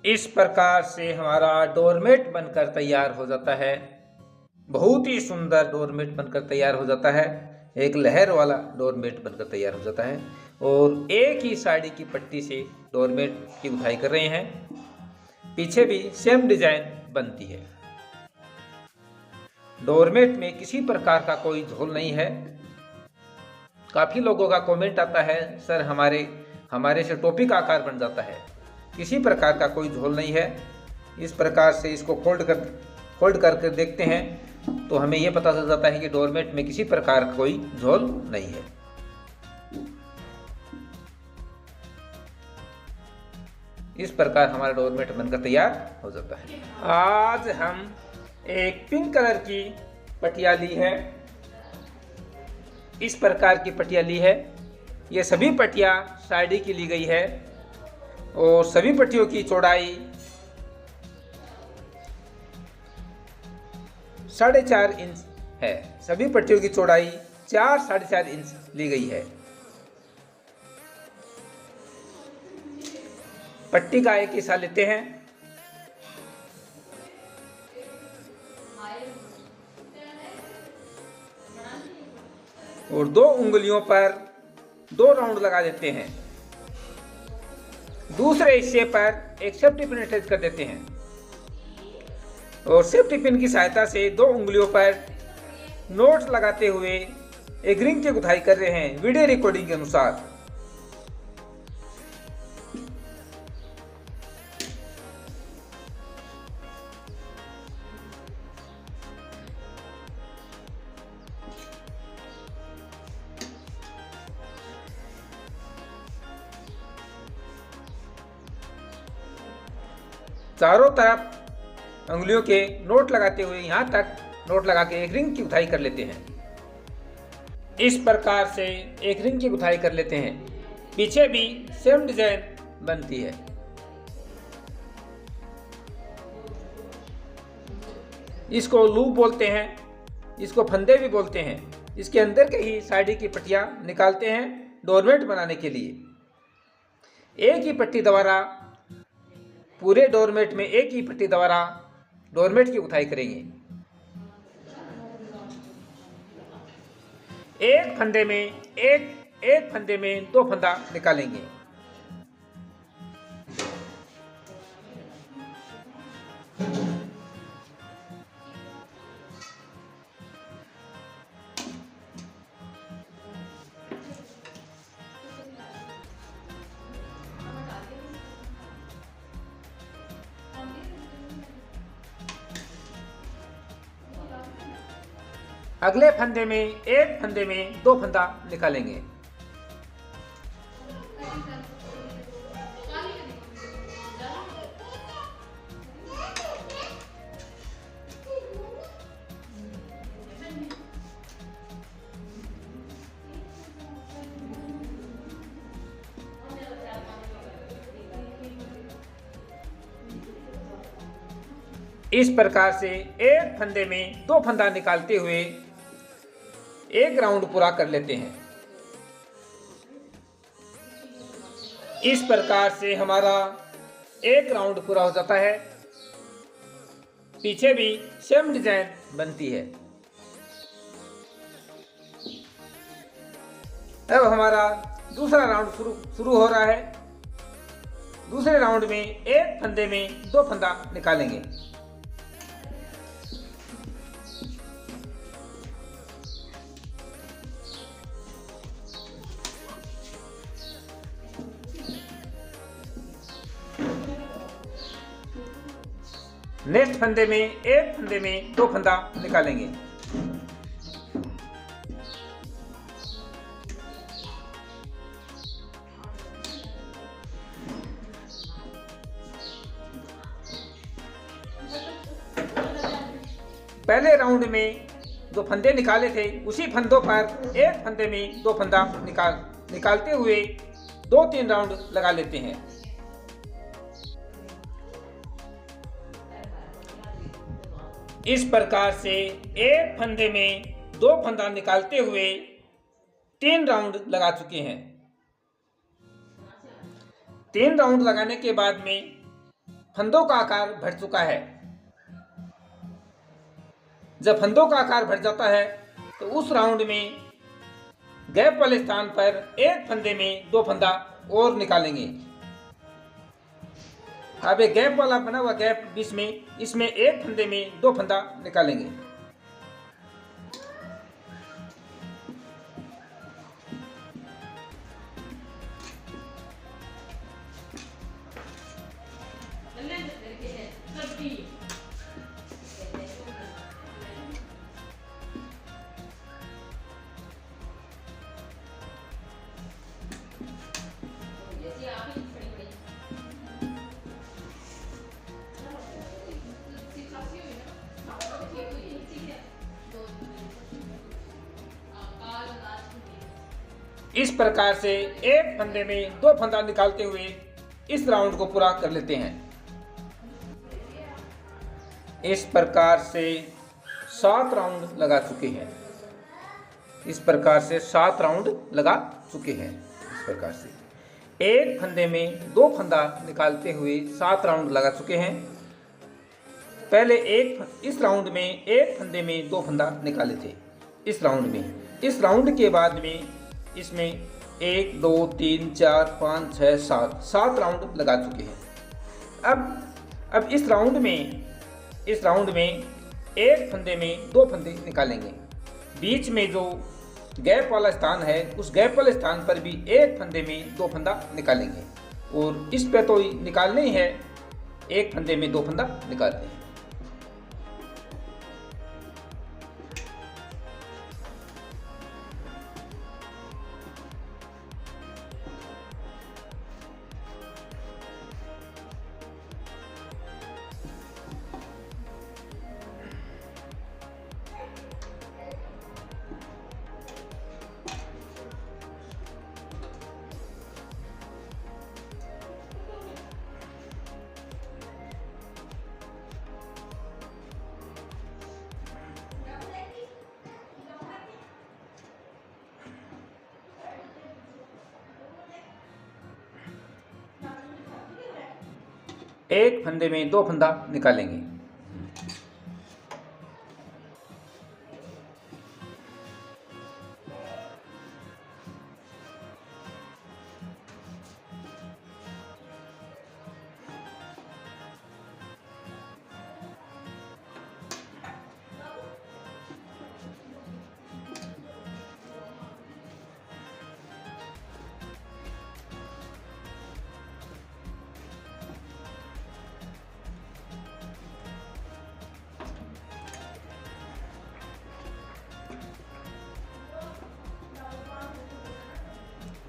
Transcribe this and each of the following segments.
इस प्रकार से हमारा डोरमेट बनकर तैयार हो जाता है। बहुत ही सुंदर डोरमेट बनकर तैयार हो जाता है। एक लहर वाला डोरमेट बनकर तैयार हो जाता है और एक ही साड़ी की पट्टी से डोरमेट की गुथाई कर रहे हैं। पीछे भी सेम डिजाइन बनती है। डोरमेट में किसी प्रकार का कोई झोल नहीं है। काफी लोगों का कमेंट आता है, सर हमारे से टोपी का आकार बन जाता है। किसी प्रकार का कोई झोल नहीं है। इस प्रकार से इसको फोल्ड करके देखते हैं तो हमें यह पता चल जाता है कि डोरमेट में किसी प्रकार का कोई झोल नहीं है। इस प्रकार हमारा डोरमेट बनकर तैयार हो जाता है। आज हम एक पिंक कलर की पटिया ली है। इस प्रकार की पटिया ली है। ये सभी पटिया साड़ी की ली गई है और सभी पट्टियों की चौड़ाई 4.5 इंच है। सभी पट्टियों की चौड़ाई 4-4.5 इंच ली गई है। पट्टी का एक हिस्सा लेते हैं और 2 उंगलियों पर 2 राउंड लगा देते हैं। दूसरे हिस्से पर एक सेफ्टी पिन अटैच कर देते हैं और सेफ्टी पिन की सहायता से 2 उंगलियों पर नोट्स लगाते हुए एक रिंग की गुथाई कर रहे हैं वीडियो रिकॉर्डिंग के अनुसार। चारों तरफ उंगलियों के नोट लगाते हुए यहाँ तक नोट लगा के एक रिंग की गुथाई कर लेते हैं। इस प्रकार से एक रिंग की गुथाई कर लेते हैं। पीछे भी सेम डिजाइन बनती है। इसको लूप बोलते हैं, इसको फंदे भी बोलते हैं। इसके अंदर के ही साड़ी की पट्टियां निकालते हैं डोरमेट बनाने के लिए। एक ही पट्टी द्वारा पूरे डोरमेट में एक ही पट्टी द्वारा डोरमेट की गुथाई करेंगे। एक फंदे में 2 फंदा निकालेंगे। अगले फंदे में एक फंदे में 2 फंदा निकालेंगे। इस प्रकार से एक फंदे में 2 फंदा निकालते हुए एक राउंड पूरा कर लेते हैं। इस प्रकार से हमारा एक राउंड पूरा हो जाता है। पीछे भी सेम डिजाइन बनती है। अब हमारा दूसरा राउंड शुरू हो रहा है। दूसरे राउंड में एक फंदे में 2 फंदा निकालेंगे। नेक्स्ट फंदे में एक फंदे में 2 फंदा निकालेंगे। पहले राउंड में 2 फंदे निकाले थे, उसी फंदों पर एक फंदे में 2 फंदा निकालते हुए 2-3 राउंड लगा लेते हैं। इस प्रकार से एक फंदे में 2 फंदा निकालते हुए 3 राउंड लगा चुके हैं। 3 राउंड लगाने के बाद में फंदों का आकार बढ़ चुका है। जब फंदों का आकार बढ़ जाता है तो उस राउंड में गैप वाले स्थान पर एक फंदे में 2 फंदा और निकालेंगे। अब एक गैप वाला बना हुआ गैप बीच में, इसमें एक फंदे में 2 फंदा निकालेंगे। इस प्रकार से एक फंदे में 2 फंदा निकालते हुए इस राउंड को पूरा कर लेते हैं। इस प्रकार से 7 राउंड लगा चुके हैं। इस प्रकार से 7 राउंड लगा चुके हैं। इस प्रकार से एक फंदे में 2 फंदा निकालते हुए 7 राउंड लगा चुके हैं। पहले इस राउंड में एक फंदे में 2 फंदा निकाले थे। इस राउंड के बाद में इसमें 1 2 3 4 5 6 7 राउंड लगा चुके हैं। अब इस राउंड में एक फंदे में 2 फंदे निकालेंगे। बीच में जो गैप वाला स्थान है उस गैप वाले स्थान पर भी एक फंदे में 2 फंदा निकालेंगे और इस पे तो निकालने ही है, एक फंदे में 2 फंदा निकालते हैं। एक फंदे में 2 फंदा निकालेंगे।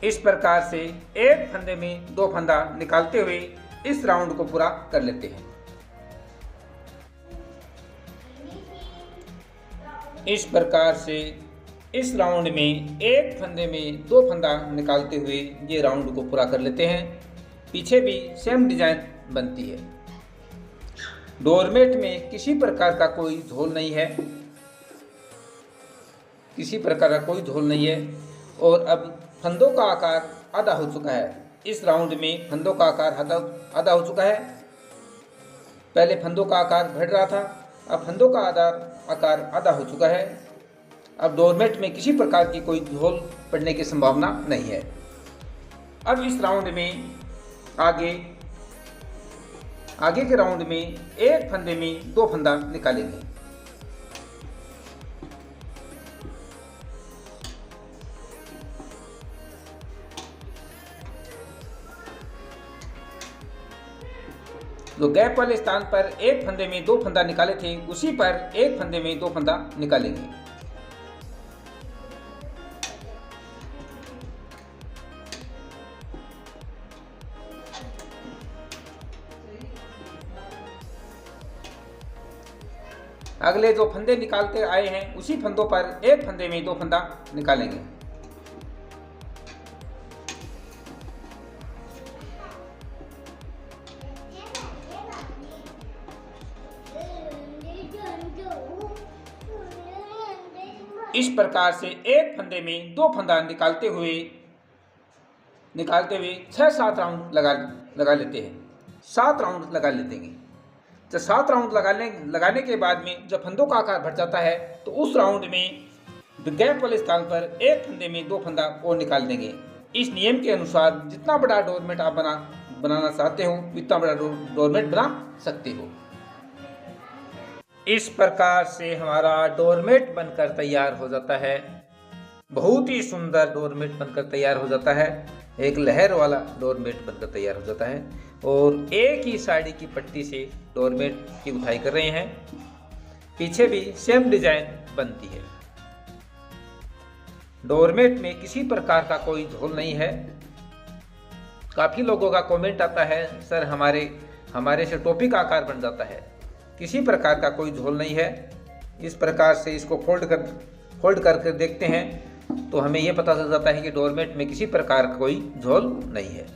इस प्रकार से एक फंदे में 2 फंदा निकालते हुए इस राउंड को पूरा कर लेते हैं। इस प्रकार से इस राउंड में एक फंदे में 2 फंदा निकालते हुए ये राउंड को पूरा कर लेते हैं। पीछे भी सेम डिजाइन बनती है। डोरमेट में किसी प्रकार का कोई झोल नहीं है, किसी प्रकार का कोई झोल नहीं है। और अब फंदों का आकार आधा हो चुका है। इस राउंड में फंदों का आकार आधा हो चुका है। पहले फंदों का आकार बढ़ रहा था, अब फंदों का आकार आधा हो चुका है। अब डोरमेट में किसी प्रकार की कोई झोल पड़ने की संभावना नहीं है। अब इस राउंड में आगे के राउंड में एक फंदे में 2 फंदा निकालेंगे। जो गैप वाले स्थान पर एक फंदे में 2 फंदा निकाले थे उसी पर एक फंदे में 2 फंदा निकालेंगे। अगले जो फंदे निकालते आए हैं उसी फंदों पर एक फंदे में 2 फंदा निकालेंगे। इस प्रकार से एक फंदे में 2 फंदा निकालते हुए 6-7 राउंड लगा लेते हैं। 7 राउंड लगा लेते हैं। जब 7 राउंड लगाने के बाद में जब फंदों का आकार बढ़ जाता है तो उस राउंड में गैप वाले स्थान पर एक फंदे में 2 फंदा और निकाल देंगे। इस नियम के अनुसार जितना बड़ा डोरमेट आप बनाना चाहते हो उतना बड़ा डोरमेट बना सकते हो। इस प्रकार से हमारा डोरमेट बनकर तैयार हो जाता है। बहुत ही सुंदर डोरमेट बनकर तैयार हो जाता है। एक लहर वाला डोरमेट बनकर तैयार हो जाता है और एक ही साड़ी की पट्टी से डोरमेट की उठाई कर रहे हैं। पीछे भी सेम डिजाइन बनती है। डोरमेट में किसी प्रकार का कोई झोल नहीं है। काफ़ी लोगों का कमेंट आता है, सर हमारे से टोपी का आकार बन जाता है। किसी प्रकार का कोई झोल नहीं है। इस प्रकार से इसको फोल्ड करके देखते हैं तो हमें यह पता चल जाता है कि डोरमेट में किसी प्रकार का कोई झोल नहीं है।